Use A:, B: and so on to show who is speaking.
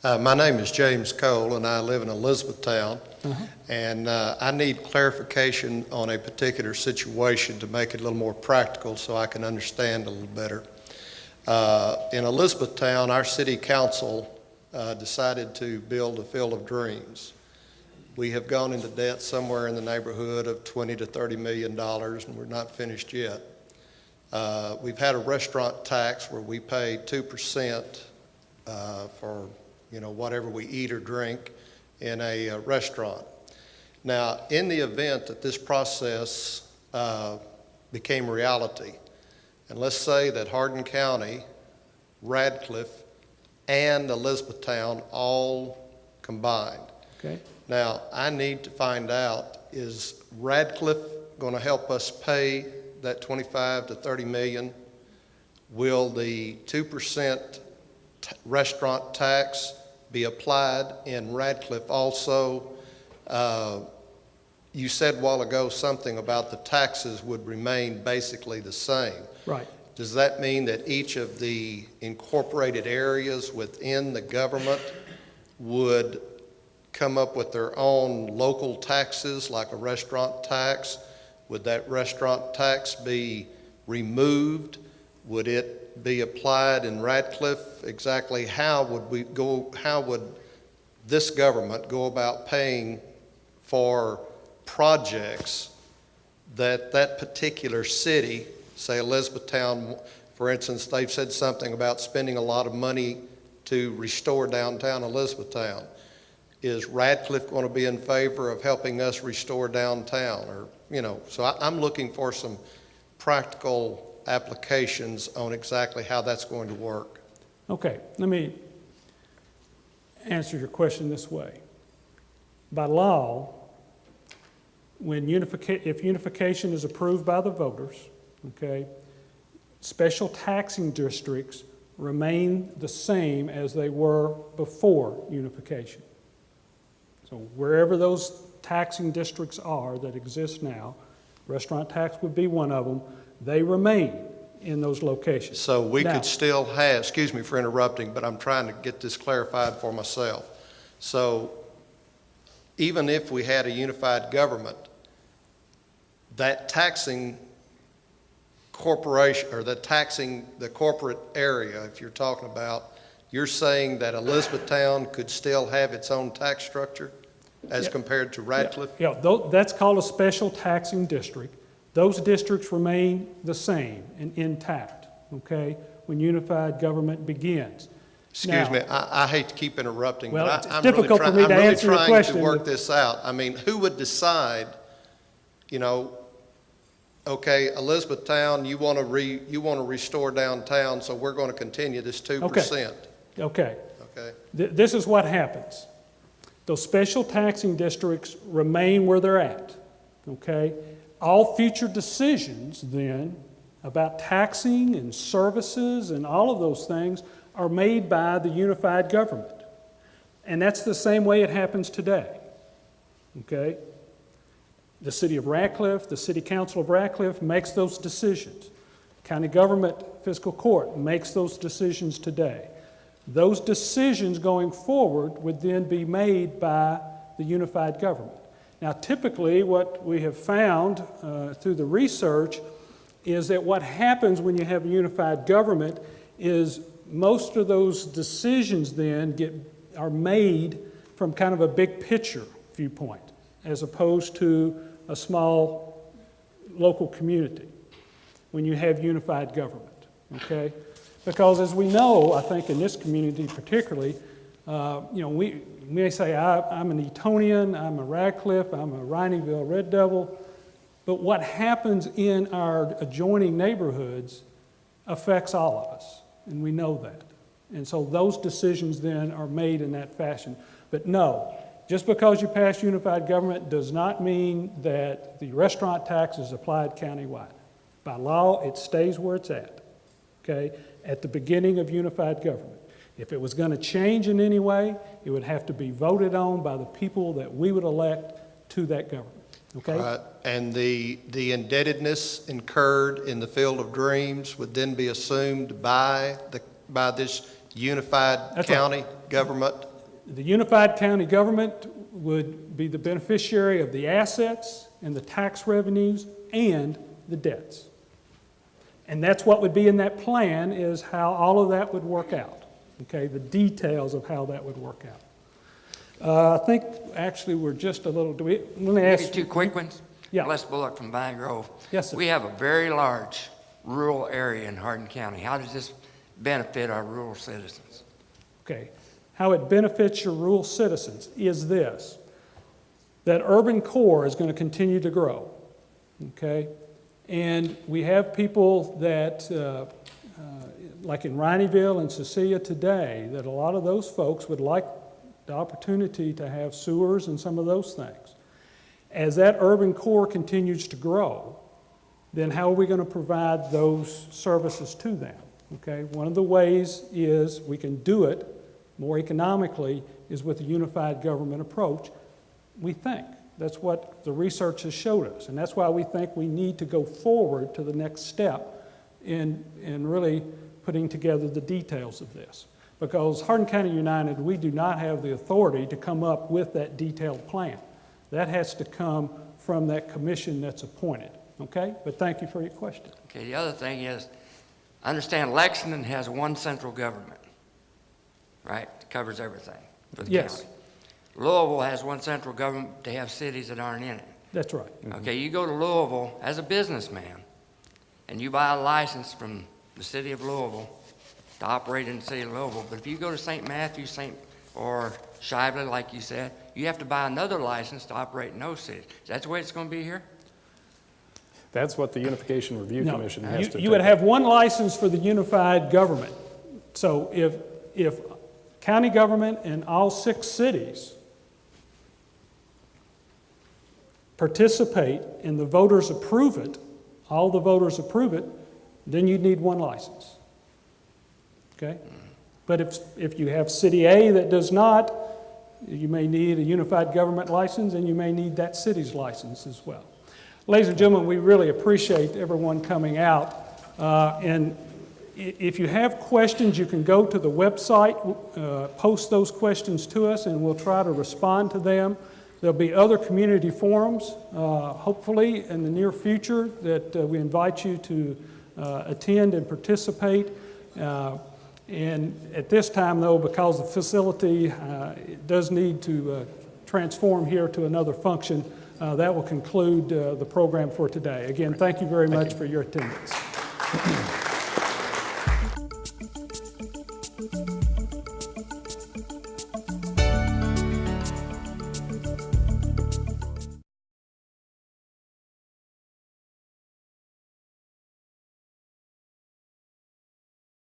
A: My name is James Cole, and I live in Elizabethtown. And I need clarification on a particular situation to make it a little more practical so I can understand a little better. In Elizabethtown, our city council decided to build a Field of Dreams. We have gone into debt somewhere in the neighborhood of $20 to $30 million, and we're not finished yet. We've had a restaurant tax where we pay 2% for whatever we eat or drink in a restaurant. Now, in the event that this process became reality, and let's say that Hardin County, Radcliffe, and Elizabethtown all combined.
B: Okay.
A: Now, I need to find out, is Radcliffe going to help us pay that 25 to 30 million? Will the 2% restaurant tax be applied in Radcliffe also? You said a while ago something about the taxes would remain basically the same.
B: Right.
A: Does that mean that each of the incorporated areas within the government would come up with their own local taxes, like a restaurant tax? Would that restaurant tax be removed? Would it be applied in Radcliffe? Exactly how would this government go about paying for projects that particular city, say Elizabethtown, for instance, they've said something about spending a lot of money to restore downtown Elizabethtown. Is Radcliffe going to be in favor of helping us restore downtown? Or, so I'm looking for some practical applications on exactly how that's going to work.
B: Okay, let me answer your question this way. By law, if unification is approved by the voters, okay, special taxing districts remain the same as they were before unification. So wherever those taxing districts are that exist now, restaurant tax would be one of them, they remain in those locations.
A: So we could still have, excuse me for interrupting, but I'm trying to get this clarified for myself. So even if we had a unified government, that taxing corporation, or that taxing the corporate area, if you're talking about, you're saying that Elizabethtown could still have its own tax structure as compared to Radcliffe?
B: Yeah, that's called a special taxing district. Those districts remain the same and intact, okay, when unified government begins.
A: Excuse me, I hate to keep interrupting,
B: well,
A: but
B: it's
A: I'm
B: difficult
A: really,
B: for me to answer your
A: trying
B: question
A: to work this out. I mean, who would decide, okay, Elizabethtown, you want to restore downtown, so we're going to continue this 2%.
B: Okay.
A: Okay.
B: This is what happens. Those special taxing districts remain where they're at, okay? All future decisions then about taxing and services and all of those things are made by the unified government. And that's the same way it happens today, okay? The city of Radcliffe, the city council of Radcliffe makes those decisions. County government fiscal court makes those decisions today. Those decisions going forward would then be made by the unified government. Now, typically what we have found through the research is that what happens when you have a unified government is most of those decisions then are made from kind of a big picture viewpoint as opposed to a small local community when you have unified government, okay? Because as we know, I think in this community particularly, we may say, I'm an Etonian, I'm a Radcliffe, I'm a Rineyville Red Devil, but what happens in our adjoining neighborhoods affects all of us, and we know that. And so those decisions then are made in that fashion. But no, just because you pass unified government does not mean that the restaurant tax is applied countywide. By law, it stays where it's at, okay, at the beginning of unified government. If it was going to change in any way, it would have to be voted on by the people that we would elect to that government, okay?
A: And the indebtedness incurred in the Field of Dreams would then be assumed by this unified
B: That's right.
A: county government?
B: The unified county government would be the beneficiary of the assets and the tax revenues and the debts. And that's what would be in that plan, is how all of that would work out, okay? The details of how that would work out. I think actually we're just a little, let me
C: Maybe
B: ask.
C: two quick ones.
B: Yeah.
C: Les Bullock from Vine Grove.
B: Yes, sir.
C: We have a very large rural area in Hardin County. How does this benefit our rural citizens?
B: Okay, how it benefits your rural citizens is this, that urban core is going to continue to grow, okay? And we have people that, like in Rineyville and Cecilia today, that a lot of those folks would like the opportunity to have sewers and some of those things. As that urban core continues to grow, then how are we going to provide those services to them? Okay, one of the ways is we can do it more economically is with a unified government approach, we think. That's what the research has showed us, and that's why we think we need to go forward to the next step in really putting together the details of this. Because Hardin County United, we do not have the authority to come up with that detailed plan. That has to come from that commission that's appointed, okay? But thank you for your question.
C: Okay, the other thing is, I understand Lexington has one central government, right? It covers everything for the
B: Yes.
C: county. Louisville has one central government. They have cities that aren't in it.
B: That's right.
C: Okay, you go to Louisville as a businessman, and you buy a license from the city of Louisville to operate in the city of Louisville. But if you go to St. Matthews, or Shively, like you said, you have to buy another license to operate in those cities. Is that the way it's going to be here?
D: That's what the Unification Review
B: No,
D: Commission has to
B: you would
D: take.
B: have one license for the unified government. So if county government in all 6 cities participate and the voters approve it, all the voters approve it, then you'd need one license. Okay? But if you have city A that does not, you may need a unified government license and you may need that city's license as well. Ladies and gentlemen, we really appreciate everyone coming out. And if you have questions, you can go to the website, post those questions to us, and we'll try to respond to them. There'll be other community forums, hopefully in the near future, that we invite you to attend and participate. And at this time, though, because the facility does need to transform here to another function, that will conclude the program for today. Again, thank you very much for your attendance.